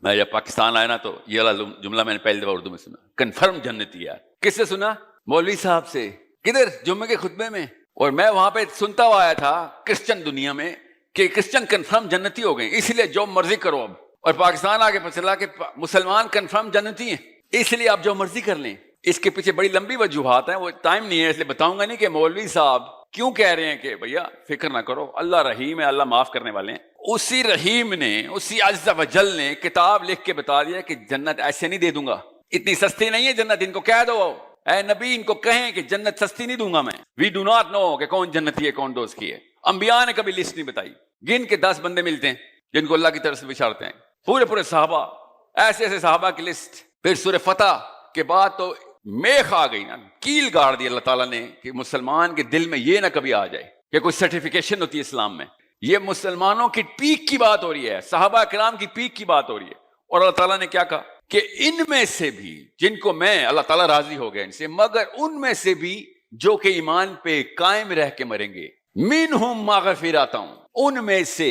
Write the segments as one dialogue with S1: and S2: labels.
S1: میں جب پاکستان آیا نا تو یہ والا جملہ میں نے پہلی دفعہ اردو میں سنا، کنفرم جنتی ہے. کس سے سنا؟ مولوی صاحب سے. کدھر؟ جمعے کے خطبے میں. اور میں وہاں پہ سنتا ہوا آیا تھا کرسچن دنیا میں کہ کرسچن کنفرم جنتی ہو گئے، اس لیے جو مرضی کرو اب. اور پاکستان آگے پتہ چلا کہ مسلمان کنفرم جنتی ہیں، اس لیے آپ جو مرضی کر لیں. اس کے پیچھے بڑی لمبی وجوہات ہیں، وہ ٹائم نہیں ہے اس لیے بتاؤں گا نہیں کہ مولوی صاحب کیوں کہہ رہے ہیں کہ بھیا فکر نہ کرو، اللہ رحیم ہے، اللہ معاف کرنے والے ہیں. اسی رحیم نے، اسی عز و جل نے کتاب لکھ کے بتا دیا کہ جنت ایسے نہیں دے دوں گا، اتنی سستی نہیں ہے جنت. ان کو کہہ دو اے نبی، ان کو کہیں کہ جنت سستی نہیں دوں گا میں. وی ڈو ناٹ نو کہ کون جنتی ہے کون دوست کی ہے. انبیاء نے کبھی لسٹ نہیں بتائی. گن کے 10 بندے ملتے ہیں جن کو اللہ کی طرف سے بشارتیں ہیں، پورے صحابہ، ایسے ایسے صحابہ کی لسٹ. پھر سورہ فتح کے بعد تو میخ آ گئی نا، کیل گاڑ دی اللہ تعالیٰ نے کہ مسلمان کے دل میں یہ نہ کبھی آ جائے کہ کوئی سرٹیفیکیشن ہوتی ہے اسلام میں. یہ مسلمانوں کی پیک کی بات ہو رہی ہے، صحابہ کرام کی پیک کی بات ہو رہی ہے. اور اللہ تعالیٰ نے کیا کہا کہ ان میں سے بھی جن کو میں، اللہ تعالیٰ راضی ہو گیا ان سے، مگر ان میں سے بھی جو کہ ایمان پہ قائم رہ کے مریں گے، منہم مغفرۃ، ان میں سے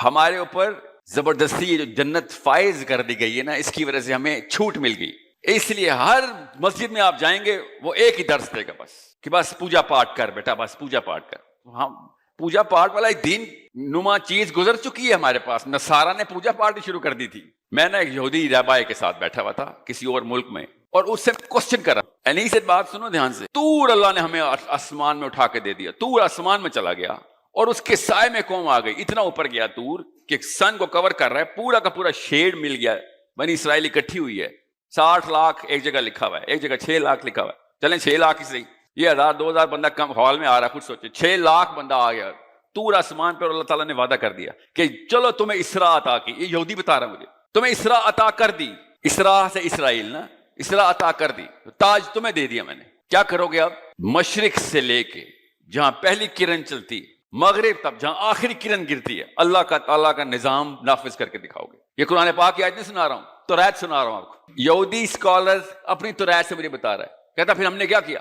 S1: ہمارے اوپر زبردستی یہ جو جنت فائز کر دی گئی ہے نا، اس کی وجہ سے ہمیں چھوٹ مل گئی. اس لیے ہر مسجد میں آپ جائیں گے وہ ایک ہی درس دے گا بس کہ بس پوجا پاٹ کر بیٹا، بس پوجا پاٹ کر. ہم پوجا پاٹ والا ایک دین نما چیز گزر چکی ہے ہمارے پاس. نصارہ نے پوجا پاٹ شروع کر دی تھی. میں نے ایک یہودی رہبائے کے ساتھ بیٹھا ہوا تھا کسی اور ملک میں، اور اس سے کوسچن کرا، انہی سے بات سنو دھیان سے. طور اللہ نے ہمیں آسمان میں اٹھا کے دے دیا. طور آسمان میں چلا گیا اور اس کے سائے میں قوم آ گئی. اتنا اوپر گیا طور کہ سن کو کور کر رہا ہے، پورا کا پورا شیڈ مل گیا. بنی اسرائیل اکٹھی ہوئی ہے، 60 لاکھ ایک جگہ لکھا ہوا ہے، ایک جگہ 6 لاکھ لکھا ہوا ہے. چلیں 6 لاکھ ہی صحیح، یہ 1000-2000 بندہ کم ہال میں آ رہا ہے، خود سوچے 6 لاکھ بندہ آ گیا طور آسمان پر. اللہ تعالیٰ نے وعدہ کر دیا کہ چلو تمہیں اسراء عطا کی. یہ یہودی بتا رہا ہے مجھے، تمہیں اسراء عطا کر دی. اسراء سے اسرائیل نا، اسراء عطا کر دی، تاج تمہیں دے دیا میں نے. کیا کرو گے اب؟ مشرق سے لے کے جہاں پہلی کرن چلتی، مغرب تک جہاں آخری کرن گرتی ہے، اللہ کا تعالیٰ کا نظام نافذ کر کے دکھاؤ گے. یہ قرآن پاک کی آیت نہیں سنا رہا ہوں، توریت سنا رہا ہوں آپ کو. یہودی اسکالرز اپنی توریت سے مجھے بتا رہا ہے، کہتا پھر ہم نے کیا کیا؟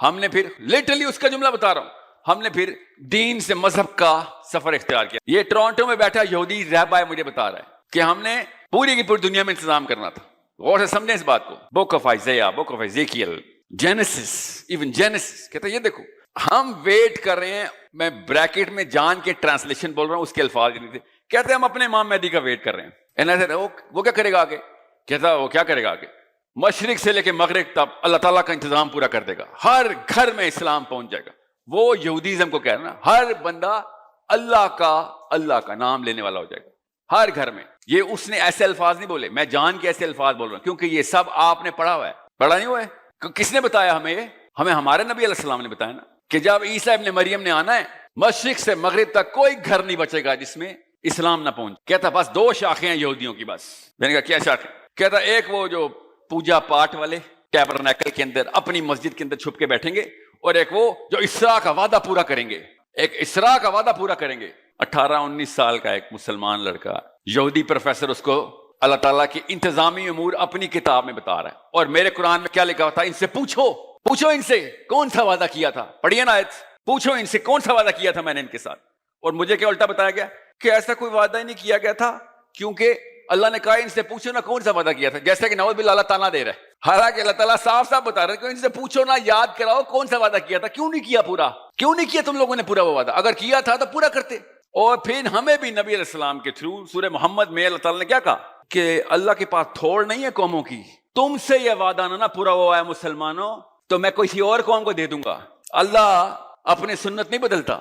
S1: ہم نے پھر لٹرلی اس کا جملہ بتا رہا ہوں، ہم نے پھر دین سے مذہب کا سفر اختیار کیا. یہ ٹورانٹو میں بیٹھا یہودی رہبر مجھے بتا رہا ہے کہ ہم نے پوری کی پوری دنیا میں انتظام کرنا تھا. غور سے سمجھیں اس بات کو. Book of Isaiah, book of Ezekiel, Genesis, even Genesis کہتا ہے یہ دیکھو ہم ویٹ کر رہے ہیں. میں بریکٹ میں جان کے ٹرانسلیشن بول رہا ہوں، اس کے الفاظ نہیں تھے. کہتے ہیں ہم اپنے امام مہدی کا ویٹ کر رہے ہیں. وہ کیا کرے گا آگے؟ کہتا وہ کیا کرے گا آگے؟ مشرق سے لے کے مغرب تک اللہ تعالیٰ کا انتظام پورا کر دے گا، ہر گھر میں اسلام پہنچ جائے گا. وہ یہودیزم کو کہہ رہا نا، ہر بندہ اللہ کا نام لینے والا ہو جائے گا ہر گھر میں. یہ اس نے ایسے الفاظ نہیں بولے، میں جان کے ایسے الفاظ بول رہا ہوں کیونکہ یہ سب آپ نے پڑھا ہوا ہے. پڑھا نہیں ہوا ہے؟ کس نے بتایا ہمیں؟ ہمیں ہمارے نبی علیہ السلام نے بتایا نا کہ جب عیسیٰ ابن مریم نے آنا ہے، مشرق سے مغرب تک کوئی گھر نہیں بچے گا جس میں اسلام نہ پہنچ. کہتا بس 2 شاخیں ہیں یہودیوں کی بس. میں نے کہا کیا شاخیں؟ کہتا ایک وہ جو پوجا پاٹ والے ٹیبرنیکل کے اندر اپنی مسجد کے اندر چھپ کے بیٹھیں گے، اور ایک وہ جو اسراء کا وعدہ پورا کریں گے. ایک اسراء کا وعدہ پورا کریں گے. 18-19 سال کا ایک مسلمان لڑکا، یہودی پروفیسر، اس کو اللہ تعالیٰ کی انتظامی امور اپنی کتاب میں بتا رہا ہے. اور میرے قرآن میں کیا لکھا ہوا تھا؟ ان سے پوچھو ان سے کون سا وعدہ کیا تھا. پڑھیے نا آیت، پوچھو ان سے کون سا وعدہ کیا تھا میں نے ان کے ساتھ. اور مجھے کیا الٹا بتایا گیا کہ ایسا کوئی وعدہ ہی نہیں کیا گیا تھا، کیونکہ اللہ نے کہا ان سے پوچھو نا کون سا وعدہ کیا تھا. جیسے کہ نعوذ باللہ اللہ تعالیٰ دے رہا ہے، حالانکہ اللہ تعالیٰ صاف بتا رہا ہے کہ ان سے پوچھو نا، یاد کراؤ کون سا وعدہ کیا تھا. کیوں نہیں کیا پورا؟ کیوں نہیں کیا تم لوگوں نے پورا وہ وعدہ؟ اگر کیا تھا تو پورا کرتے. اور پھر ہمیں بھی نبی علیہ السلام کے تھرو سورہ محمد میں اللہ تعالیٰ نے کیا کہا کہ اللہ کے پاس تھوڑ نہیں ہے قوموں کی، تم سے یہ وعدہ نہ پورا ہوا ہے مسلمانوں تو میں کسی اور قوم کو دے دوں گا. اللہ اپنے سنت نہیں بدلتا.